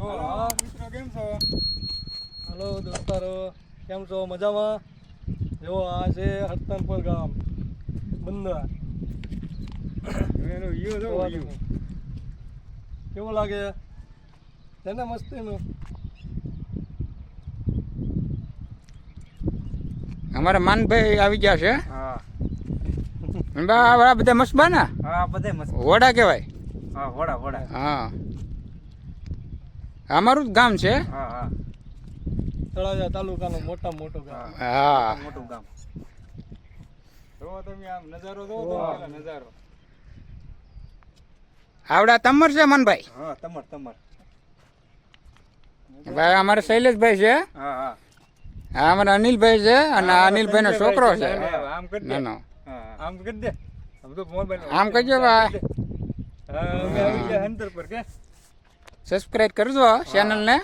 હા મિત્રો કેમ છો? હલો દોસ્તારો, કેમ છો? મજામાં? જો આ છે હડતનપર ગામ બંદર. એનો વ્યૂ જો વ્યૂ. કેવું લાગે છે ને મસ્તીનું? અમારા માનભાઈ આવી ગયા છે. હા આ બધા મસ્બા ને હા બધે મસ્ત. વડા કહેવાય. હા વડા વડા. હા અમારું જ ગામ છે. હા હા તળાજા તાલુકાનું મોટા મોટું ગામ. હા મોટું ગામ. જો તમે આમ નજારો જોવો તો પેલા નજારો. આવડા તમર છે મનભાઈ. હા તમાર તમાર. ભાઈ અમારે શૈલેષભાઈ છે. હા હા આ અમારા અનિલભાઈ છે અને આ અનિલભાઈ નો છોકરો છે. આમ કરી દે. નાનો હા આમ કરી દે. આમ તો મોબાઈલ આમ કરજો ભાઈ. હા અમે આવી ગયા અંતર પર કે સબસ્ક્રાઇબ કરજો ચેનલ ને.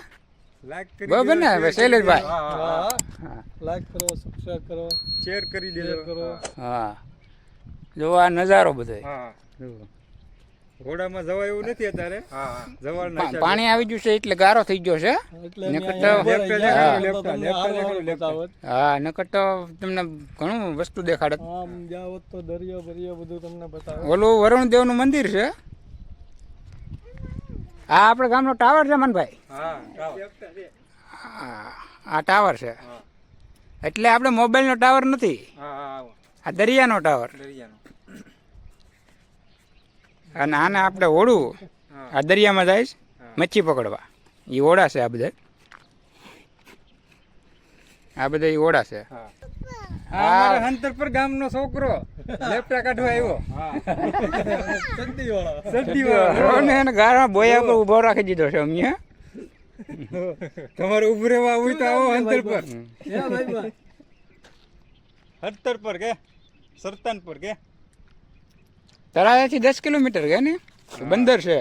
લાઈક કરી બરોબર ને ભાઈ શૈલેષભાઈ? હા હા હા, લાઈક કરો, સબસ્ક્રાઇબ કરો, શેર કરી શેર દેજો. કરો. હા જો આ નજારો બધો. હા ઘોડામાં જવાય એવું નથી અત્યારે. હા હા જવાનું પાણી આવી ગયું છે એટલે ગારો થઈ ગયો છે. એટલે નકર અમે તો- અહીંયા લેફ્ટ, તો તમને લેફ્ટ, હારું હારું લેફ્ટ. બતાવત. હા નકર તો તમને ઘણું વસ્તુ દેખાડત. આમ જાઓ તો દરિયો બરિયો બધું તમને બતાવે. ઓલું વરુણદેવ નું મંદિર છે. આ આપણે ગામનો ટાવર છે મનભાઈ. હા હા, આ ટાવર છે. એટલે આપણે મોબાઈલનો ટાવર નથી, હા હા આ દરિયાનો ટાવર. દરિયાનો. અને આને આપણે ઓળું આ દરિયામાં જાય છે મચ્છી પકડવા. એ ઓળા છે આ બધા એ ઓળા છે. હા અમારા હંતરપર ગામનો છોકરો લેપટા કાઢવા આવ્યો. હા ચડ્ડીવાળા. અને એને ગાળમાં બોયા પર ઊભો રાખી દીધો છે અમને. તમારે ઉભું રહેવા આવું તો આવો હંતરપર. હે ભાઈ ભાઈ. હંતરપર કે સરતાનપર કે તળાજાથી 10 કિલોમીટર ગયા ને બંદર છે.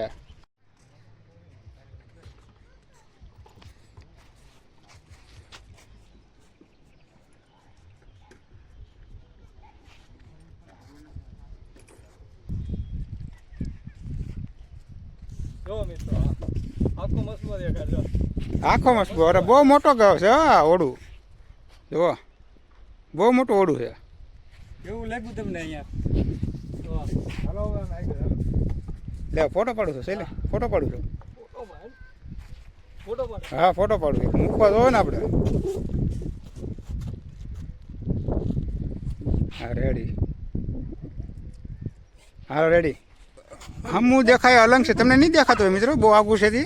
જો મિત્રો આખું મસ્ત દેખાડજો. આખો મસ્કો. અરે બહુ મોટો ગાવ છે હા ઓળું. જુઓ બહુ મોટું ઓળું છે. કેવું લાગ્યું તમને અહીંયા? જો હાલો હવે અમે આવી ગયા. લે ફોટો પાડું છું શૈલે, ફોટો પાડું છું. ફોટો પાડ. ફોટો પાડ. હા ફોટો પાડું છું. મૂકવા દો ને આપણે. હા રેડી. હા રેડી. હમું દેખાય અલંગ છે. તમને નહીં દેખાતો હોય મિત્રો, બહુ આગું છે તે.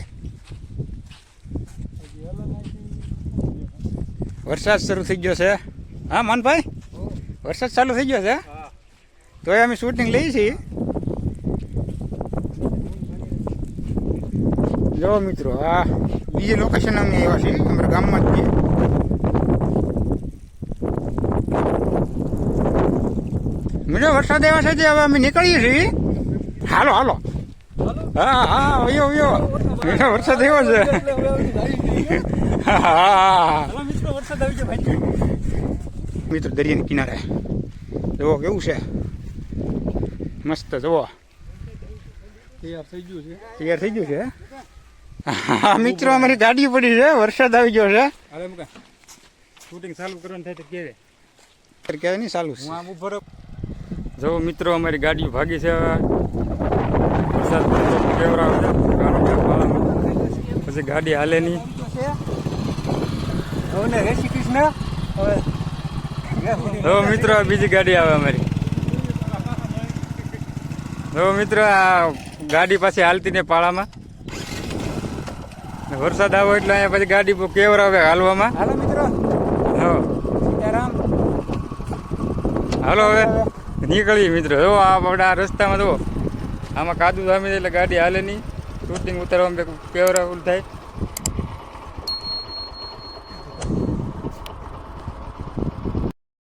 વરસાદ શરૂ થઈ ગયો છે. હા મનભાઈ વરસાદ ચાલુ થઈ ગયો છે. હા તો અમે શૂટિંગ લઈએ છીએ. જો મિત્રો આ બીજી લોકેશન અમે આવ્યા છીએ અમારા ગામમાં જ છીએ. મિત્રો વરસાદ આવ્યા છે જે હવે અમે નીકળીએ છીએ. હાલો હાલો. હા હા વયો વયો. મિત્રો વરસાદ આવ્યો છે. હા હા હાલો મિત્રો વરસાદ આવી ગયો ભાઈ. મિત્રો દરિયાના કિનારે જુઓ કેવું છે મસ્ત. જુઓ તૈયાર થઈ ગયું છે. તૈયાર થઈ ગયું છે. હા મિત્રો અમારી ગાડી પડી છે, વરસાદ આવી ગયો છે. હાલો મુકા શૂટિંગ ચાલુ કરવાનું થાય તો કે કહેવાય નહીં ચાલુ હું આમ ઉભો રહું. જો મિત્રો અમારી ગાડીઓ ભાગી છે. વરસાદ કેવરાવે છે. પછી ગાડી હાલે નહીં. હવે જય શ્રી કૃષ્ણ. હવે જો મિત્રો બીજી ગાડી આવે અમારી. જો મિત્રો આ ગાડી પાછી હાલતી ને પાળામાં. વરસાદ આવે એટલે અહીંયા પછી ગાડી કેવરાવે હાલવામાં. હાલો મિત્રો હો સીતારામ. હાલો હવે નીકળીએ મિત્રો. જો આ આપણે આ રસ્તામાં જુઓ આમાં કાદુ જામી જાય એટલે ગાડી હાલે નહીં. શૂટિંગ ઉતારવામાં કેવરાવું થાય.